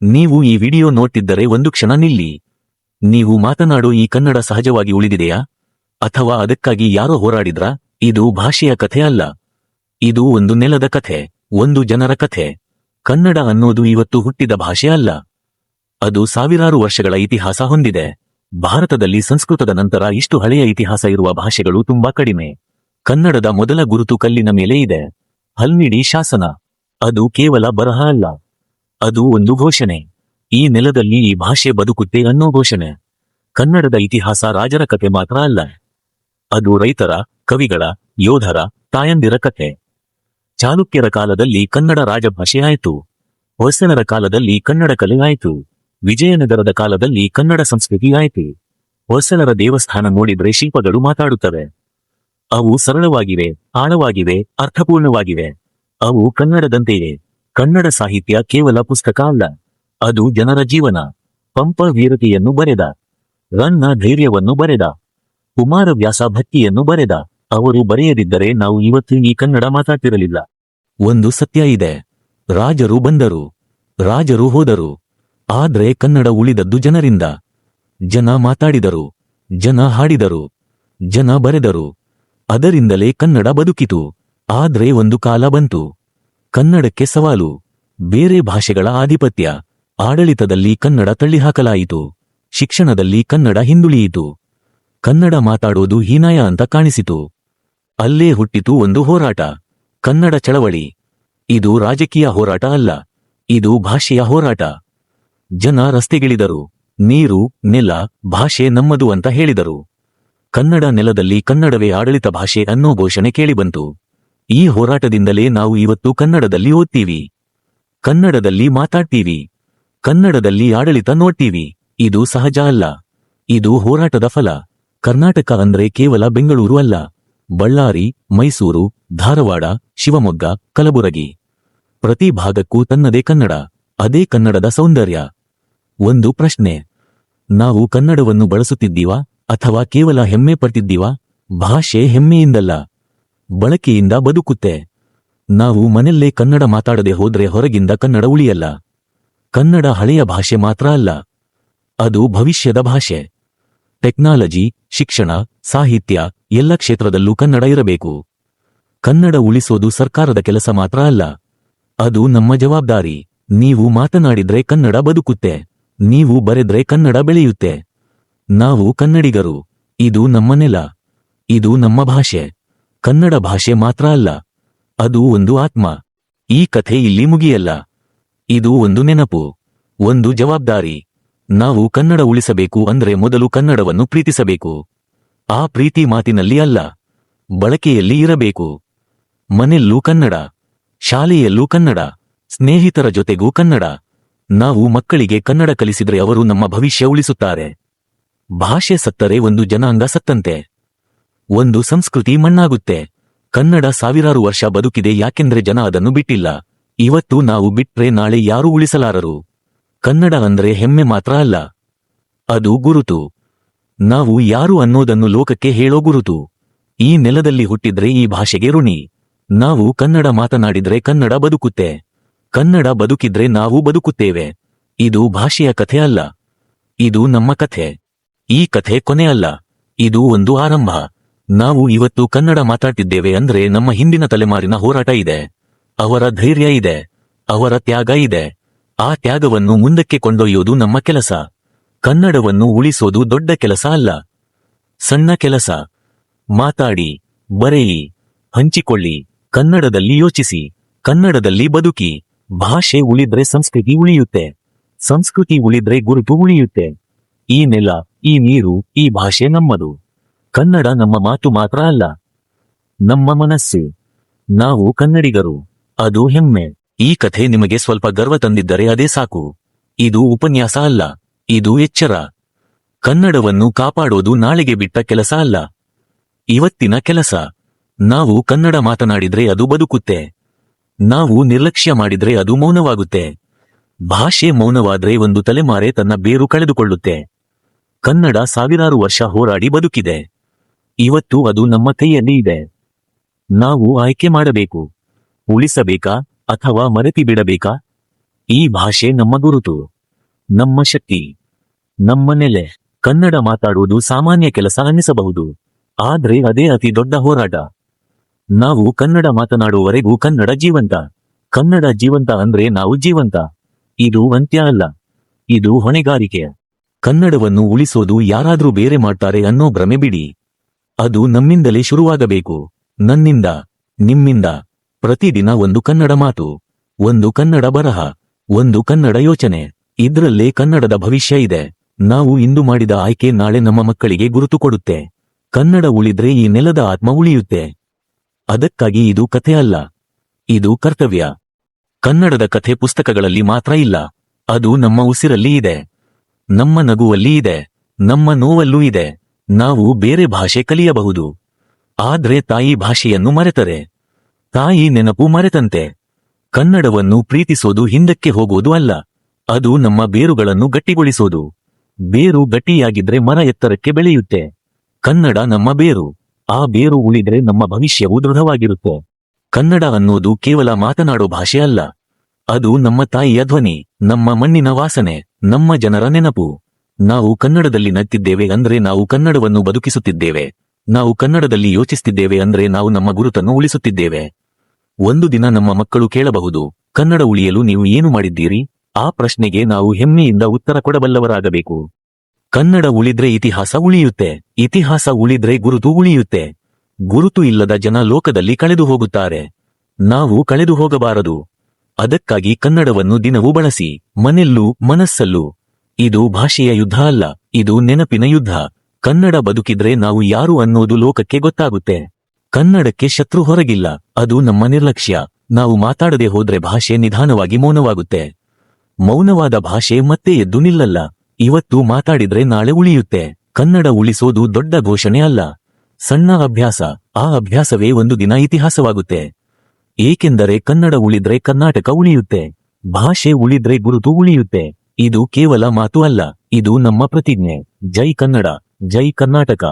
ನೀವು ಈ ವಿಡಿಯೋ ನೋಡ್ತಿದ್ದರೆ ಒಂದು ಕ್ಷಣ ನಿಲ್ಲಿ. ನೀವು ಮಾತನಾಡೋ ಈ ಕನ್ನಡ ಸಹಜವಾಗಿ ಉಳಿದಿದೆಯಾ, ಅಥವಾ ಅದಕ್ಕಾಗಿ ಯಾರೋ ಹೋರಾಡಿದ್ರಾ? ಇದು ಭಾಷೆಯ ಕಥೆ ಅಲ್ಲ. ಇದು ಒಂದು ನೆಲದ ಕಥೆ, ಒಂದು ಜನರ ಕಥೆ. ಕನ್ನಡ ಅನ್ನೋದು ಇವತ್ತು ಹುಟ್ಟಿದ ಭಾಷೆ ಅಲ್ಲ. ಅದು ಸಾವಿರಾರು ವರ್ಷಗಳ ಇತಿಹಾಸ ಹೊಂದಿದೆ. ಭಾರತದಲ್ಲಿ ಸಂಸ್ಕೃತದ ನಂತರ ಇಷ್ಟು ಹಳೆಯ ಇತಿಹಾಸ ಇರುವ ಭಾಷೆಗಳು ತುಂಬಾ ಕಡಿಮೆ. ಕನ್ನಡದ ಮೊದಲ ಗುರುತು ಕಲ್ಲಿನ ಮೇಲೆ ಇದೆ, ಹಲ್ಮಿಡಿ ಶಾಸನ. ಅದು ಕೇವಲ ಬರಹ ಅಲ್ಲ, ಅದು ಒಂದು ಘೋಷಣೆ. ಈ ನೆಲದಲ್ಲಿ ಈ ಭಾಷೆ ಬದುಕುತ್ತೆ ಅನ್ನೋ ಘೋಷಣೆ. ಕನ್ನಡದ ಇತಿಹಾಸ ರಾಜರ ಕಥೆ ಮಾತ್ರ ಅಲ್ಲ, ಅದು ರೈತರ, ಕವಿಗಳ, ಯೋಧರ, ತಾಯಂದಿರ ಕಥೆ. ಚಾಲುಕ್ಯರ ಕಾಲದಲ್ಲಿ ಕನ್ನಡ ರಾಜಭಾಷೆ ಆಯಿತು. ಹೊಯ್ಸಳರ ಕಾಲದಲ್ಲಿ ಕನ್ನಡ ಕಲೆ ಆಯಿತು. ವಿಜಯನಗರದ ಕಾಲದಲ್ಲಿ ಕನ್ನಡ ಸಂಸ್ಕೃತಿ ಆಯಿತು. ಹೊಯ್ಸಳರ ದೇವಸ್ಥಾನ ನೋಡಿದ್ರೆ ಶಿಲ್ಪಗಳು ಮಾತಾಡುತ್ತವೆ. ಅವು ಸರಳವಾಗಿವೆ, ಆಳವಾಗಿವೆ, ಅರ್ಥಪೂರ್ಣವಾಗಿವೆ. ಅವು ಕನ್ನಡದಂತೆಯೇ. ಕನ್ನಡ ಸಾಹಿತ್ಯ ಕೇವಲ ಪುಸ್ತಕ ಅಲ್ಲ, ಅದು ಜನರ ಜೀವನ. ಪಂಪ ವೀರತೆಯನ್ನು ಬರೆದ, ರನ್ನ ಧೈರ್ಯವನ್ನು ಬರೆದ, ಕುಮಾರವ್ಯಾಸ ಭಕ್ತಿಯನ್ನು ಬರೆದ. ಅವರು ಬರೆಯದಿದ್ದರೆ ನಾವು ಇವತ್ತು ಈ ಕನ್ನಡ ಮಾತಾಡ್ತಿರಲಿಲ್ಲ. ಒಂದು ಸತ್ಯ ಇದೆ, ರಾಜರು ಬಂದರು, ರಾಜರು ಹೋದರು, ಆದ್ರೆ ಕನ್ನಡ ಉಳಿದದ್ದು ಜನರಿಂದ. ಜನ ಮಾತಾಡಿದರು, ಜನ ಹಾಡಿದರು, ಜನ ಬರೆದರು. ಅದರಿಂದಲೇ ಕನ್ನಡ ಬದುಕಿತು. ಆದ್ರೆ ಒಂದು ಕಾಲ ಬಂತು, ಕನ್ನಡಕ್ಕೆ ಸವಾಲು. ಬೇರೆ ಭಾಷೆಗಳ ಆಧಿಪತ್ಯ. ಆಡಳಿತದಲ್ಲಿ ಕನ್ನಡ ತಳ್ಳಿಹಾಕಲಾಯಿತು. ಶಿಕ್ಷಣದಲ್ಲಿ ಕನ್ನಡ ಹಿಂದುಳಿಯಿತು. ಕನ್ನಡ ಮಾತಾಡೋದು ಹೀನಾಯ ಅಂತ ಕಾಣಿಸಿತು. ಅಲ್ಲೇ ಹುಟ್ಟಿತು ಒಂದು ಹೋರಾಟ, ಕನ್ನಡ ಚಳವಳಿ. ಇದು ರಾಜಕೀಯ ಹೋರಾಟ ಅಲ್ಲ, ಇದು ಭಾಷೆಯ ಹೋರಾಟ. ಜನ ರಸ್ತೆಗಿಳಿದರು, ನೀರು, ನೆಲ, ಭಾಷೆ ನಮ್ಮದು ಅಂತ ಹೇಳಿದರು. ಕನ್ನಡ ನೆಲದಲ್ಲಿ ಕನ್ನಡವೇ ಆಡಳಿತ ಭಾಷೆ ಅನ್ನೋ ಘೋಷಣೆ ಕೇಳಿಬಂತು. ಈ ಹೋರಾಟದಿಂದಲೇ ನಾವು ಇವತ್ತು ಕನ್ನಡದಲ್ಲಿ ಓದ್ತೀವಿ, ಕನ್ನಡದಲ್ಲಿ ಮಾತಾಡ್ತೀವಿ, ಕನ್ನಡದಲ್ಲಿ ಆಡಳಿತ ನೋಡ್ತೀವಿ. ಇದು ಸಹಜ ಅಲ್ಲ, ಇದು ಹೋರಾಟದ ಫಲ. ಕರ್ನಾಟಕ ಅಂದ್ರೆ ಕೇವಲ ಬೆಂಗಳೂರು ಅಲ್ಲ, ಬಳ್ಳಾರಿ, ಮೈಸೂರು, ಧಾರವಾಡ, ಶಿವಮೊಗ್ಗ, ಕಲಬುರಗಿ. ಪ್ರತಿ ಭಾಗಕ್ಕೂ ತನ್ನದೇ ಕನ್ನಡ. ಅದೇ ಕನ್ನಡದ ಸೌಂದರ್ಯ. ಒಂದು ಪ್ರಶ್ನೆ, ನಾವು ಕನ್ನಡವನ್ನು ಬಳಸುತ್ತಿದ್ದೀವಾ ಅಥವಾ ಕೇವಲ ಹೆಮ್ಮೆ ಪಡ್ತಿದ್ದೀವಾ? ಭಾಷೆ ಹೆಮ್ಮೆಯಿಂದಲ್ಲ, ಬಳಕೆಯಿಂದ ಬದುಕುತ್ತೆ. ನಾವು ಮನೆಯಲ್ಲೇ ಕನ್ನಡ ಮಾತಾಡದೆ ಹೋದ್ರೆ ಹೊರಗಿಂದ ಕನ್ನಡ ಉಳಿಯಲ್ಲ. ಕನ್ನಡ ಹಳೆಯ ಭಾಷೆ ಮಾತ್ರ ಅಲ್ಲ, ಅದು ಭವಿಷ್ಯದ ಭಾಷೆ. ಟೆಕ್ನಾಲಜಿ, ಶಿಕ್ಷಣ, ಸಾಹಿತ್ಯ ಎಲ್ಲ ಕ್ಷೇತ್ರದಲ್ಲೂ ಕನ್ನಡ ಇರಬೇಕು. ಕನ್ನಡ ಉಳಿಸೋದು ಸರ್ಕಾರದ ಕೆಲಸ ಮಾತ್ರ ಅಲ್ಲ, ಅದು ನಮ್ಮ ಜವಾಬ್ದಾರಿ. ನೀವು ಮಾತನಾಡಿದ್ರೆ ಕನ್ನಡ ಬದುಕುತ್ತೆ, ನೀವು ಬರೆದ್ರೆ ಕನ್ನಡ ಬೆಳೆಯುತ್ತೆ. ನಾವು ಕನ್ನಡಿಗರು, ಇದು ನಮ್ಮ ನೆಲ, ಇದು ನಮ್ಮ ಭಾಷೆ. ಕನ್ನಡ ಭಾಷೆ ಮಾತ್ರ ಅಲ್ಲ, ಅದು ಒಂದು ಆತ್ಮ. ಈ ಕಥೆ ಇಲ್ಲಿ ಮುಗಿಯಲ್ಲ, ಇದು ಒಂದು ನೆನಪು, ಒಂದು ಜವಾಬ್ದಾರಿ. ನಾವು ಕನ್ನಡ ಉಳಿಸಬೇಕು ಅಂದ್ರೆ ಮೊದಲು ಕನ್ನಡವನ್ನು ಪ್ರೀತಿಸಬೇಕು. ಆ ಪ್ರೀತಿ ಮಾತಿನಲ್ಲಿ ಅಲ್ಲ, ಬಳಕೆಯಲ್ಲಿ ಇರಬೇಕು. ಮನೆಯಲ್ಲೂ ಕನ್ನಡ, ಶಾಲೆಯಲ್ಲೂ ಕನ್ನಡ, ಸ್ನೇಹಿತರ ಜೊತೆಗೂ ಕನ್ನಡ. ನಾವು ಮಕ್ಕಳಿಗೆ ಕನ್ನಡ ಕಲಿಸಿದ್ರೆ ಅವರು ನಮ್ಮ ಭವಿಷ್ಯ ಉಳಿಸುತ್ತಾರೆ. ಭಾಷೆ ಸತ್ತರೆ ಒಂದು ಜನಾಂಗ ಸತ್ತಂತೆ, ಒಂದು ಸಂಸ್ಕೃತಿ ಮಣ್ಣಾಗುತ್ತೆ. ಕನ್ನಡ ಸಾವಿರಾರು ವರ್ಷ ಬದುಕಿದೆ ಯಾಕೆಂದ್ರೆ ಜನ ಅದನ್ನು ಬಿಟ್ಟಿಲ್ಲ. ಇವತ್ತು ನಾವು ಬಿಟ್ರೆ ನಾಳೆ ಯಾರೂ ಉಳಿಸಲಾರರು. ಕನ್ನಡ ಅಂದ್ರೆ ಹೆಮ್ಮೆ ಮಾತ್ರ ಅಲ್ಲ, ಅದು ಗುರುತು. ನಾವು ಯಾರು ಅನ್ನೋದನ್ನು ಲೋಕಕ್ಕೆ ಹೇಳೋ ಗುರುತು. ಈ ನೆಲದಲ್ಲಿ ಹುಟ್ಟಿದ್ರೆ ಈ ಭಾಷೆಗೆ ಋಣಿ. ನಾವು ಕನ್ನಡ ಮಾತನಾಡಿದ್ರೆ ಕನ್ನಡ ಬದುಕುತ್ತೆ, ಕನ್ನಡ ಬದುಕಿದ್ರೆ ನಾವು ಬದುಕುತ್ತೇವೆ. ಇದು ಭಾಷೆಯ ಕಥೆ ಅಲ್ಲ, ಇದು ನಮ್ಮ ಕಥೆ. ಈ ಕಥೆ ಕೊನೆ ಅಲ್ಲ, ಇದು ಒಂದು ಆರಂಭ. ನಾವು ಇವತ್ತು ಕನ್ನಡ ಮಾತಾಡ್ತಿದ್ದೇವೆ ಅಂದ್ರೆ ನಮ್ಮ ಹಿಂದಿನ ತಲೆಮಾರಿನ ಹೋರಾಟ ಇದೆ, ಅವರ ಧೈರ್ಯ ಇದೆ, ಅವರ ತ್ಯಾಗ ಇದೆ. ಆ ತ್ಯಾಗವನ್ನು ಮುಂದಕ್ಕೆ ಕೊಂಡೊಯ್ಯೋದು ನಮ್ಮ ಕೆಲಸ. ಕನ್ನಡವನ್ನು ಉಳಿಸೋದು ದೊಡ್ಡ ಕೆಲಸ ಅಲ್ಲ, ಸಣ್ಣ ಕೆಲಸ. ಮಾತಾಡಿ, ಬರೆಯಿ, ಹಂಚಿಕೊಳ್ಳಿ, ಕನ್ನಡದಲ್ಲಿ ಯೋಚಿಸಿ, ಕನ್ನಡದಲ್ಲಿ ಬದುಕಿ. ಭಾಷೆ ಉಳಿದ್ರೆ ಸಂಸ್ಕೃತಿ ಉಳಿಯುತ್ತೆ, ಸಂಸ್ಕೃತಿ ಉಳಿದ್ರೆ ಗುರುತು ಉಳಿಯುತ್ತೆ. ಈ ನೆಲ, ಈ ನೀರು, ಈ ಭಾಷೆ ನಮ್ಮದು. ಕನ್ನಡ ನಮ್ಮ ಮಾತು ಮಾತ್ರ ಅಲ್ಲ, ನಮ್ಮ ಮನಸ್ಸು. ನಾವು ಕನ್ನಡಿಗರು, ಅದು ಹೆಮ್ಮೆ. ಈ ಕಥೆ ನಿಮಗೆ ಸ್ವಲ್ಪ ಗರ್ವ ತಂದಿದ್ದರೆ ಅದೇ ಸಾಕು. ಇದು ಉಪನ್ಯಾಸ ಅಲ್ಲ, ಇದು ಎಚ್ಚರ. ಕನ್ನಡವನ್ನು ಕಾಪಾಡೋದು ನಾಳೆಗೆ ಬಿಟ್ಟ ಕೆಲಸ ಅಲ್ಲ, ಇವತ್ತಿನ ಕೆಲಸ. ನಾವು ಕನ್ನಡ ಮಾತನಾಡಿದ್ರೆ ಅದು ಬದುಕುತ್ತೆ, ನಾವು ನಿರ್ಲಕ್ಷ್ಯ ಮಾಡಿದ್ರೆ ಅದು ಮೌನವಾಗುತ್ತೆ. ಭಾಷೆ ಮೌನವಾದ್ರೆ ಒಂದು ತಲೆಮಾರೆ ತನ್ನ ಬೇರು ಕಳೆದುಕೊಳ್ಳುತ್ತೆ. ಕನ್ನಡ ಸಾವಿರಾರು ವರ್ಷ ಹೋರಾಡಿ ಬದುಕಿದೆ. ಇವತ್ತು ಅದು ನಮ್ಮ ಕೈಯಲ್ಲಿ ಇದೆ. ನಾವು ಆಯ್ಕೆ ಮಾಡಬೇಕು, ಉಳಿಸಬೇಕಾ ಅಥವಾ ಮರೆತಿ ಬಿಡಬೇಕಾ? ಈ ಭಾಷೆ ನಮ್ಮ ಗುರುತು, ನಮ್ಮ ಶಕ್ತಿ, ನಮ್ಮ ನೆಲೆ. ಕನ್ನಡ ಮಾತಾಡುವುದು ಸಾಮಾನ್ಯ ಕೆಲಸ ಅನ್ನಿಸಬಹುದು, ಆದ್ರೆ ಅದೇ ಅತಿ ದೊಡ್ಡ ಹೋರಾಟ. ನಾವು ಕನ್ನಡ ಮಾತನಾಡುವವರೆಗೂ ಕನ್ನಡ ಜೀವಂತ. ಕನ್ನಡ ಜೀವಂತ ಅಂದ್ರೆ ನಾವು ಜೀವಂತ. ಇದು ಅಂತ್ಯ ಅಲ್ಲ, ಇದು ಹೊಣೆಗಾರಿಕೆ. ಕನ್ನಡವನ್ನು ಉಳಿಸೋದು ಯಾರಾದ್ರೂ ಬೇರೆ ಮಾಡ್ತಾರೆ ಅನ್ನೋ ಭ್ರಮೆ ಬಿಡಿ. ಅದು ನಮ್ಮಿಂದಲೇ ಶುರುವಾಗಬೇಕು. ನನ್ನಿಂದ, ನಿಮ್ಮಿಂದ. ಪ್ರತಿದಿನ ಒಂದು ಕನ್ನಡ ಮಾತು, ಒಂದು ಕನ್ನಡ ಬರಹ, ಒಂದು ಕನ್ನಡ ಯೋಚನೆ. ಇದ್ರಲ್ಲೇ ಕನ್ನಡದ ಭವಿಷ್ಯ ಇದೆ. ನಾವು ಇಂದು ಮಾಡಿದ ಆಯ್ಕೆ ನಾಳೆ ನಮ್ಮ ಮಕ್ಕಳಿಗೆ ಗುರುತು ಕೊಡುತ್ತೆ. ಕನ್ನಡ ಉಳಿದ್ರೆ ಈ ನೆಲದ ಆತ್ಮ ಉಳಿಯುತ್ತೆ. ಅದಕ್ಕಾಗಿ ಇದು ಕಥೆ ಅಲ್ಲ, ಇದು ಕರ್ತವ್ಯ. ಕನ್ನಡದ ಕಥೆ ಪುಸ್ತಕಗಳಲ್ಲಿ ಮಾತ್ರ ಇಲ್ಲ, ಅದು ನಮ್ಮ ಉಸಿರಲ್ಲಿ ಇದೆ, ನಮ್ಮ ನಗುವಲ್ಲಿ ಇದೆ, ನಮ್ಮ ನೋವಲ್ಲೂ ಇದೆ. ನಾವು ಬೇರೆ ಭಾಷೆ ಕಲಿಯಬಹುದು, ಆದ್ರೆ ತಾಯಿ ಭಾಷೆಯನ್ನು ಮರೆತರೆ ತಾಯಿ ನೆನಪು ಮರೆತಂತೆ. ಕನ್ನಡವನ್ನು ಪ್ರೀತಿಸೋದು ಹಿಂದಕ್ಕೆ ಹೋಗೋದು ಅಲ್ಲ, ಅದು ನಮ್ಮ ಬೇರುಗಳನ್ನು ಗಟ್ಟಿಗೊಳಿಸೋದು. ಬೇರು ಗಟ್ಟಿಯಾಗಿದ್ರೆ ಮರ ಎತ್ತರಕ್ಕೆ ಬೆಳೆಯುತ್ತೆ. ಕನ್ನಡ ನಮ್ಮ ಬೇರು. ಆ ಬೇರು ಉಳಿದ್ರೆ ನಮ್ಮ ಭವಿಷ್ಯವು ದೃಢವಾಗಿರುತ್ತೆ. ಕನ್ನಡ ಅನ್ನೋದು ಕೇವಲ ಮಾತನಾಡೋ ಭಾಷೆ ಅಲ್ಲ, ಅದು ನಮ್ಮ ತಾಯಿಯ ಧ್ವನಿ, ನಮ್ಮ ಮಣ್ಣಿನ ವಾಸನೆ, ನಮ್ಮ ಜನರ ನೆನಪು. ನಾವು ಕನ್ನಡದಲ್ಲಿ ನಗ್ತಿದ್ದೇವೆ ಅಂದ್ರೆ ನಾವು ಕನ್ನಡವನ್ನು ಬದುಕಿಸುತ್ತಿದ್ದೇವೆ. ನಾವು ಕನ್ನಡದಲ್ಲಿ ಯೋಚಿಸುತ್ತಿದ್ದೇವೆ ಅಂದ್ರೆ ನಾವು ನಮ್ಮ ಗುರುತನ್ನು ಉಳಿಸುತ್ತಿದ್ದೇವೆ. ಒಂದು ದಿನ ನಮ್ಮ ಮಕ್ಕಳು ಕೇಳಬಹುದು, ಕನ್ನಡ ಉಳಿಯಲು ನೀವು ಏನು ಮಾಡಿದ್ದೀರಿ? ಆ ಪ್ರಶ್ನೆಗೆ ನಾವು ಹೆಮ್ಮೆಯಿಂದ ಉತ್ತರ ಕೊಡಬಲ್ಲವರಾಗಬೇಕು. ಕನ್ನಡ ಉಳಿದ್ರೆ ಇತಿಹಾಸ ಉಳಿಯುತ್ತೆ, ಇತಿಹಾಸ ಉಳಿದ್ರೆ ಗುರುತು ಉಳಿಯುತ್ತೆ. ಗುರುತು ಇಲ್ಲದ ಜನ ಲೋಕದಲ್ಲಿ ಕಳೆದು ಹೋಗುತ್ತಾರೆ. ನಾವು ಕಳೆದು ಹೋಗಬಾರದು. ಅದಕ್ಕಾಗಿ ಕನ್ನಡವನ್ನು ದಿನವೂ ಬಳಸಿ, ಮನೆಯಲ್ಲೂ ಮನಸ್ಸಲ್ಲೂ. ಇದು ಭಾಷೆಯ ಯುದ್ಧ ಅಲ್ಲ, ಇದು ನೆನಪಿನ ಯುದ್ಧ. ಕನ್ನಡ ಬದುಕಿದ್ರೆ ನಾವು ಯಾರು ಅನ್ನೋದು ಲೋಕಕ್ಕೆ ಗೊತ್ತಾಗುತ್ತೆ. ಕನ್ನಡಕ್ಕೆ ಶತ್ರು ಹೊರಗಿಲ್ಲ, ಅದು ನಮ್ಮ ನಿರ್ಲಕ್ಷ್ಯ. ನಾವು ಮಾತಾಡದೆ ಹೋದ್ರೆ ಭಾಷೆ ನಿಧಾನವಾಗಿ ಮೌನವಾಗುತ್ತೆ. ಮೌನವಾದ ಭಾಷೆ ಮತ್ತೆ ಎದ್ದು ನಿಲ್ಲಲ್ಲ. ಇವತ್ತು ಮಾತಾಡಿದ್ರೆ ನಾಳೆ ಉಳಿಯುತ್ತೆ. ಕನ್ನಡ ಉಳಿಸೋದು ದೊಡ್ಡ ಘೋಷಣೆ ಅಲ್ಲ, ಸಣ್ಣ ಅಭ್ಯಾಸ. ಆ ಅಭ್ಯಾಸವೇ ಒಂದು ದಿನ ಇತಿಹಾಸವಾಗುತ್ತೆ. ಏಕೆಂದರೆ ಕನ್ನಡ ಉಳಿದ್ರೆ ಕರ್ನಾಟಕ ಉಳಿಯುತ್ತೆ, ಭಾಷೆ ಉಳಿದ್ರೆ ಗುರುತು ಉಳಿಯುತ್ತೆ. ಇದು ಕೇವಲ ಮಾತು ಅಲ್ಲ, ಇದು ನಮ್ಮ ಪ್ರತಿಜ್ಞೆ. ಜೈ ಕನ್ನಡ, ಜೈ ಕರ್ನಾಟಕ.